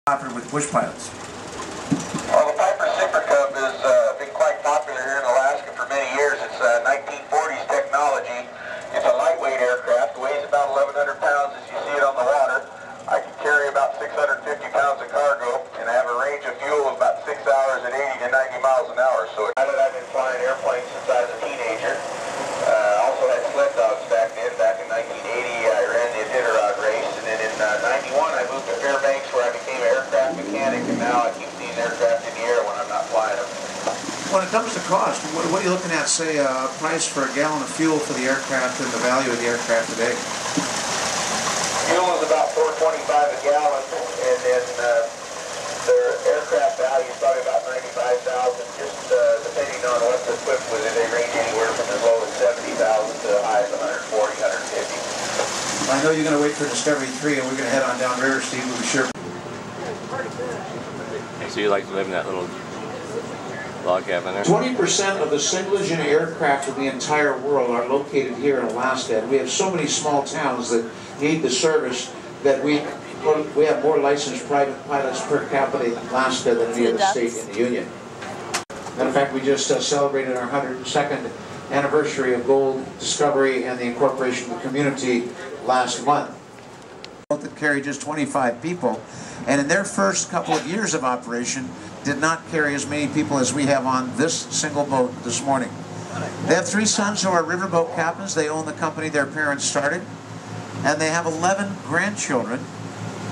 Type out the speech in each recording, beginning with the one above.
Popular with bush pilots. Well, the Piper Super Cub has been quite popular here in Alaska for many years. It's 1940s technology. It's a lightweight aircraft. It weighs about 1,100 pounds as you see it on the water. I can carry about 650 pounds of cargo, and I have a range of fuel of about 6 hours at 80 to 90 miles an hour. So I've been flying airplanes since I was a teenager. Also had sled dogs back then. Back in 1980, I ran the Ididarod race, and then in 91, I moved to Fairbanks where I became an aircraft mechanic, and now I keep seeing aircraft in the air when I'm not flying them. When it comes to cost, what are you looking at, say, a price for a gallon of fuel for the aircraft and the value of the aircraft today? Fuel is about $4.25 a gallon, and then their aircraft value is probably about $95,000, just depending on what's equipped with it. They range anywhere from as low as $70,000 to as high as $140,000, $150,000. I know you're going to wait for Discovery 3, and we're going to head on down River, Steve. We'll be sure. So you like to live in that little log cabin there? 20% of the single-engine aircraft of the entire world are located here in Alaska. And we have so many small towns that need the service that we have more licensed private pilots per capita in Alaska than any other state in the Union. Matter of fact, we just celebrated our 102nd anniversary of Gold Discovery and the incorporation of the community last month. That carried just 25 people, and in their first couple of years of operation did not carry as many people as we have on this single boat this morning. They have 3 sons who are riverboat captains. They own the company their parents started, and they have 11 grandchildren.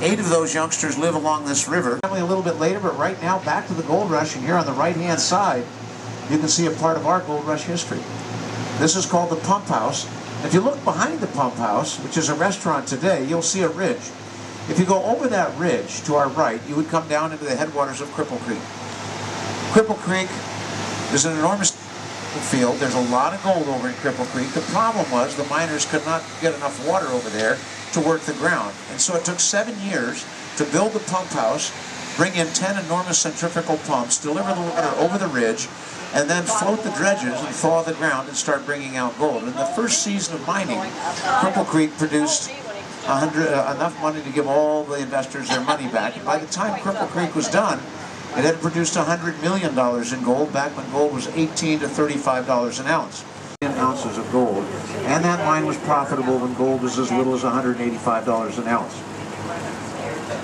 8 of those youngsters live along this river. A little bit later, but right now back to the gold rush, and here on the right-hand side you can see a part of our gold rush history. This is called the Pump House. If you look behind the Pump House, which is a restaurant today, you'll see a ridge. If you go over that ridge to our right, you would come down into the headwaters of Cripple Creek. Cripple Creek is an enormous field. There's a lot of gold over in Cripple Creek. The problem was the miners could not get enough water over there to work the ground. And so it took 7 years to build the pump house, bring in 10 enormous centrifugal pumps, deliver the water over the ridge, and then float the dredges and thaw the ground and start bringing out gold. In the first season of mining, Cripple Creek produced enough money to give all the investors their money back. And by the time Cripple Creek was done, it had produced $100 million in gold back when gold was $18 to $35 an ounce. Ounces of gold, and that mine was profitable when gold was as little as $185 an ounce.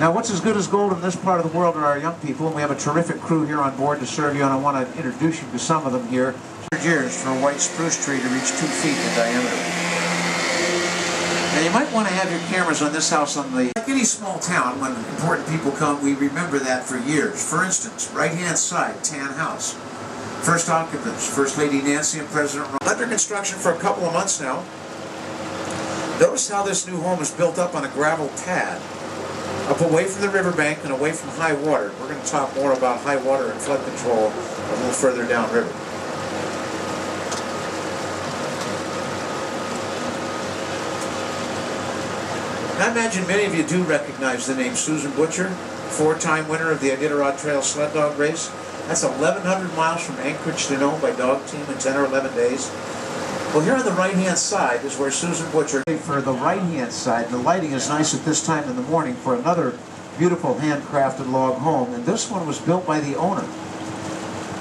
Now, what's as good as gold in this part of the world are our young people, and we have a terrific crew here on board to serve you, and I want to introduce you to some of them here. 100 years for a white spruce tree to reach 2 feet in diameter. Now, you might want to have your cameras on this house on the... Like any small town, when important people come, we remember that for years. For instance, right-hand side, tan house. First occupants, First Lady Nancy and President Ron. Under construction for a couple of months now. Notice how this new home is built up on a gravel pad, up away from the riverbank and away from high water. We're going to talk more about high water and flood control a little further downriver. I imagine many of you do recognize the name Susan Butcher, 4-time winner of the Ididarod Trail Sled Dog Race. That's 1,100 miles from Anchorage to Nome by dog team in 10 or 11 days. Well, here on the right-hand side is where Susan Butcher... For the right-hand side, the lighting is nice at this time in the morning for another beautiful handcrafted log home, and this one was built by the owner.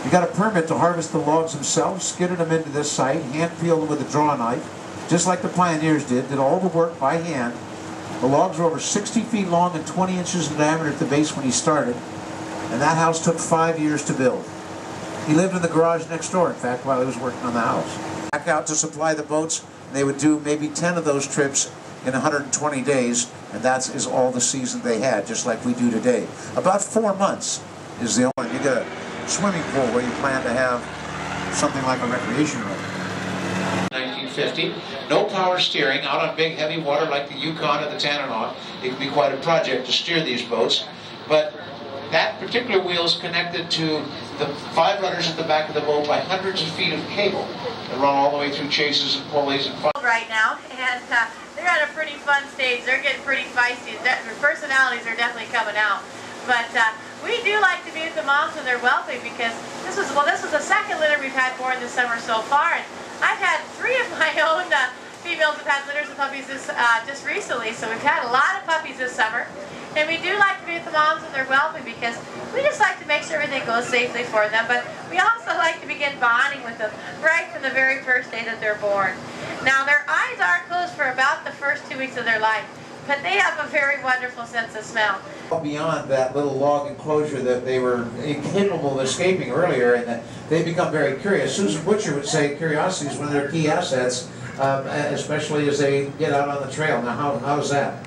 He got a permit to harvest the logs himself, skidded them into this site, hand-peeled them with a draw knife, just like the pioneers did all the work by hand. The logs were over 60 feet long and 20 inches in diameter at the base when he started. And that house took 5 years to build. He lived in the garage next door, in fact, while he was working on the house. Back out to supply the boats, and they would do maybe 10 of those trips in 120 days, and that is all the season they had, just like we do today. About 4 months is the only. You get a swimming pool where you plan to have something like a recreation room. 1950, no power steering, out on big heavy water like the Yukon or the Tanana. It can be quite a project to steer these boats, but that particular wheel is connected to the 5 runners at the back of the boat by hundreds of feet of cable that run all the way through chases and pulleys and right now, and they're at a pretty fun stage. They're getting pretty feisty. Their personalities are definitely coming out. But we do like to be with the moms when they're wealthy, because this was the second litter we've had born this summer so far, and I've had 3 of my own females have had litters of puppies just recently, so we've had a lot of puppies this summer. And we do like to be with the moms when they're whelping because we just like to make sure everything goes safely for them. But we also like to begin bonding with them right from the very first day that they're born. Now their eyes are closed for about the first 2 weeks of their life, but they have a very wonderful sense of smell. Beyond that little log enclosure that they were incapable of escaping earlier, and that they become very curious. Susan Butcher would say curiosity is one of their key assets, especially as they get out on the trail. Now, how's that?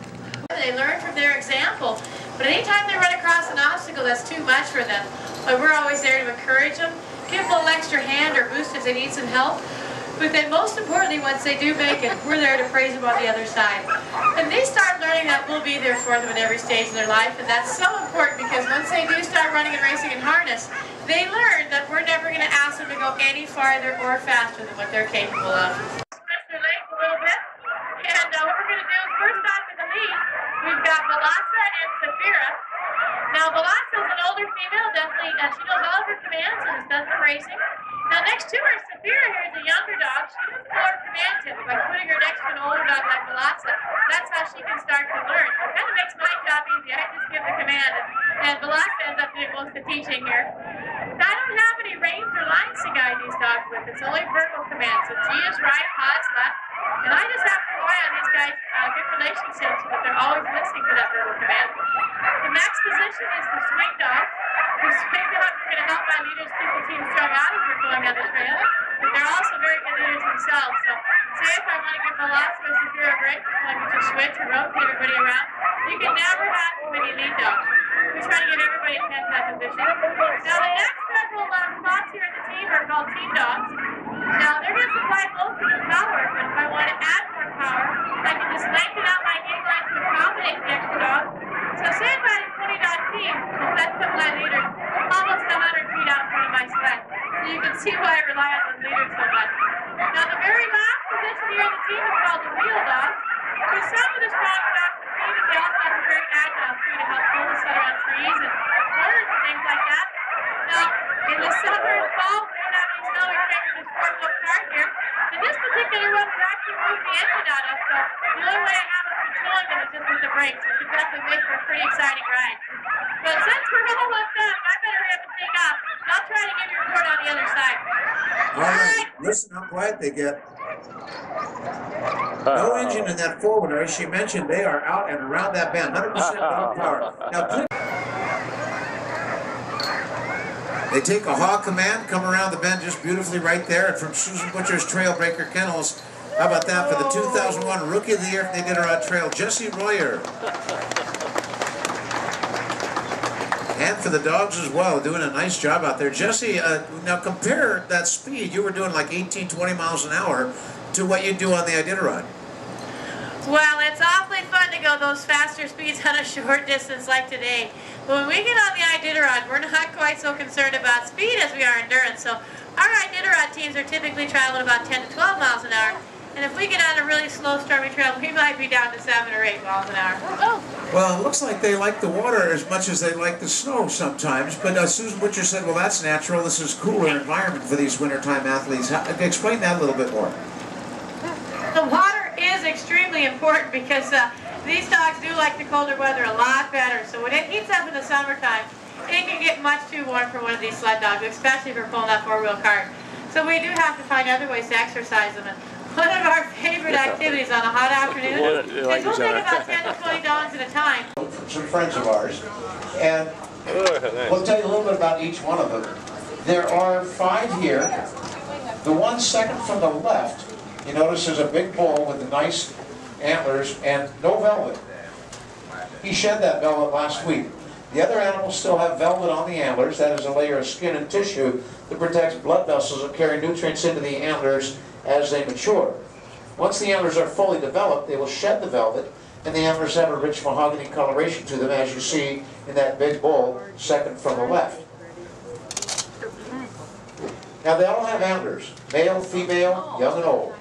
They learn from their example, but anytime they run across an obstacle that's too much for them, we're always there to encourage them, give them a little extra hand or boost if they need some help. But then most importantly, once they do make it, we're there to praise them on the other side. And they start learning that we'll be there for them at every stage in their life, and that's so important because once they do start running and racing in harness, they learn that we're never going to ask them to go any farther or faster than what they're capable of. Stretch their legs a little bit, and what we're going to do is first off in the lead, we've got Balasa and Safira. Now Balasa is an older female, definitely, she knows all of her commands and has done some racing. Now next to her, Safira here is a younger dog. She doesn't know her command tip by putting her next to an older dog like Balasa. That's how she can start to learn. So it kind of makes my job easy. I just give the command, and Balasa ends up doing most of the teaching here. Now, I don't have any reins or lines to guide these dogs with. It's only verbal commands. So G is right, Pa is left. And I just have to rely on these guys' good relationships so that they're always listening to that verbal command. The next position is the swing dog. The swing dogs are going to help my leaders keep the team strung out as we're going down the trail. But they're also very good leaders themselves. So say if I want to give Balasa or Safira a break, I can just switch or rotate everybody around. You can never have too many lead dogs. We try to give everybody a 10-type position. Now the next several spots here in the team are called team dogs. Now they're going to supply most of the power, but if I want to add more power, I can just lengthen out my gate line to accommodate the extra dog. So say if I had a 20-dog team, that's put my leaders almost 100 feet out in front of my sled. So you can see why I rely on those leaders so much. Now the very last position here in the team is called the wheel dogs. Because some of the strong dogs in the team, they also have a very agile too to help pull the sled around trees and corners and things like that. Now, in the summer and fall, we don't have any snow, we can't use this 4-wheel cart here. And this particular one we've actually moved the engine out of, so the only way I have of controlling them is just with the brakes, which would definitely make for a pretty exciting ride. But since we're all hooked up, I better hurry up and take off. I'll try to give you a report on the other side. All right. Listen how quiet they get. No engine in that four-wheeler. As she mentioned, they are out and around that bend, 100% dog power. Now, they take a hog command, come around the bend just beautifully right there, and from Susan Butcher's Trailbreaker Kennels, how about that for the 2001 Rookie of the Year from the Ididarod Trail, Jesse Royer. And for the dogs as well, doing a nice job out there. Jesse, now compare that speed. You were doing like 18, 20 miles an hour to what you do on the Ididarod. Well, it's awfully fun to go those faster speeds on a short distance like today. But when we get on the Ididarod, we're not quite so concerned about speed as we are endurance. So our Ididarod teams are typically traveling about 10 to 12 miles an hour. And if we get on a really slow, stormy trail, we might be down to 7 or 8 miles an hour. Oh. Well, it looks like they like the water as much as they like the snow sometimes. But Susan Butcher said, well, that's natural. This is a cooler environment for these wintertime athletes. Explain that a little bit more. The water is extremely important because these dogs do like the colder weather a lot better. So when it heats up in the summertime, it can get much too warm for one of these sled dogs, especially if we're pulling that four-wheel cart. So we do have to find other ways to exercise them. And one of our favorite activities on a hot afternoon is we'll take about 10 to 20 dogs at a time. Some friends of ours, and we'll tell you a little bit about each one of them. There are 5 here. The one second from the left, you notice there's a big bull with the nice antlers and no velvet. He shed that velvet last week. The other animals still have velvet on the antlers. That is a layer of skin and tissue that protects blood vessels that carry nutrients into the antlers as they mature. Once the antlers are fully developed, they will shed the velvet, and the antlers have a rich mahogany coloration to them, as you see in that big bull, second from the left. Now they all have antlers, male, female, young and old.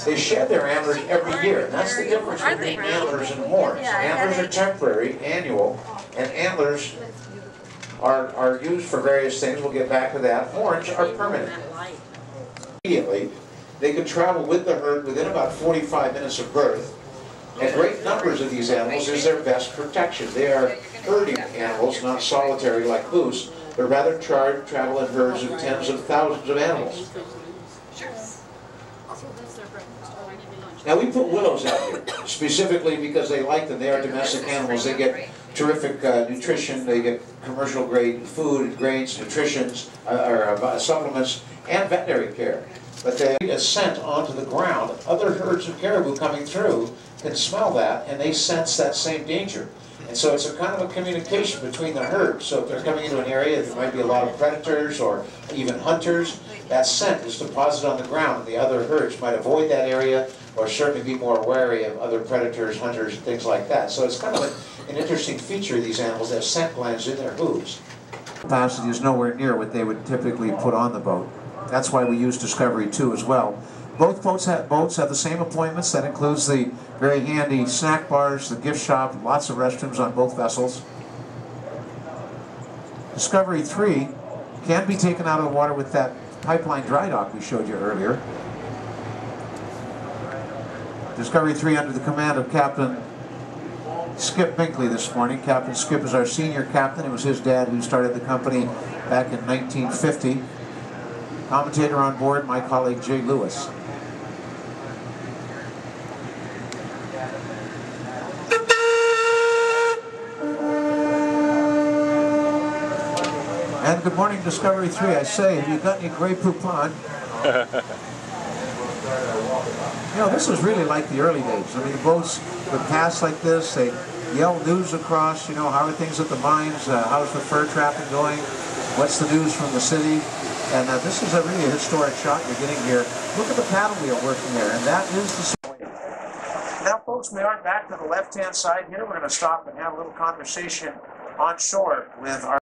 They shed their antlers every year, and that's the difference between antlers and horns. Antlers are temporary, annual, and antlers are used for various things. We'll get back to that. Horns are permanent. Immediately, they could travel with the herd within about 45 minutes of birth. And great numbers of these animals is their best protection. They are herding animals, not solitary like moose, but rather travel in herds of tens of thousands of animals. Now we put willows out here, specifically because they like them. They are domestic animals. They get terrific nutrition. They get commercial grade food, grains, nutritions, supplements, and veterinary care. But they need a scent onto the ground. Other herds of caribou coming through can smell that, and they sense that same danger. And so it's a kind of a communication between the herds. So if they're coming into an area, there might be a lot of predators or even hunters. That scent is deposited on the ground, and the other herds might avoid that area or certainly be more wary of other predators, hunters, and things like that. So it's kind of an interesting feature of these animals. They have scent glands in their hooves. Capacity is nowhere near what they would typically put on the boat. That's why we use Discovery 2 as well. Both boats have the same appointments. That includes the very handy snack bars, the gift shop, lots of restrooms on both vessels. Discovery 3 can be taken out of the water with that pipeline dry dock we showed you earlier. Discovery 3 under the command of Captain Skip Binkley this morning. Captain Skip is our senior captain. It was his dad who started the company back in 1950. Commentator on board, my colleague Jay Lewis. And good morning, Discovery 3. I say, have you got any Grey Poupon? You know, this was really like the early days. I mean, the boats would pass like this. They yell news across, you know, how are things at the mines? How's the fur trapping going? What's the news from the city? And this is really a historic shot you're getting here. Look at the paddle wheel working there, and that is the Sled. Now, folks, we are back to the left-hand side here. We're going to stop and have a little conversation on shore with our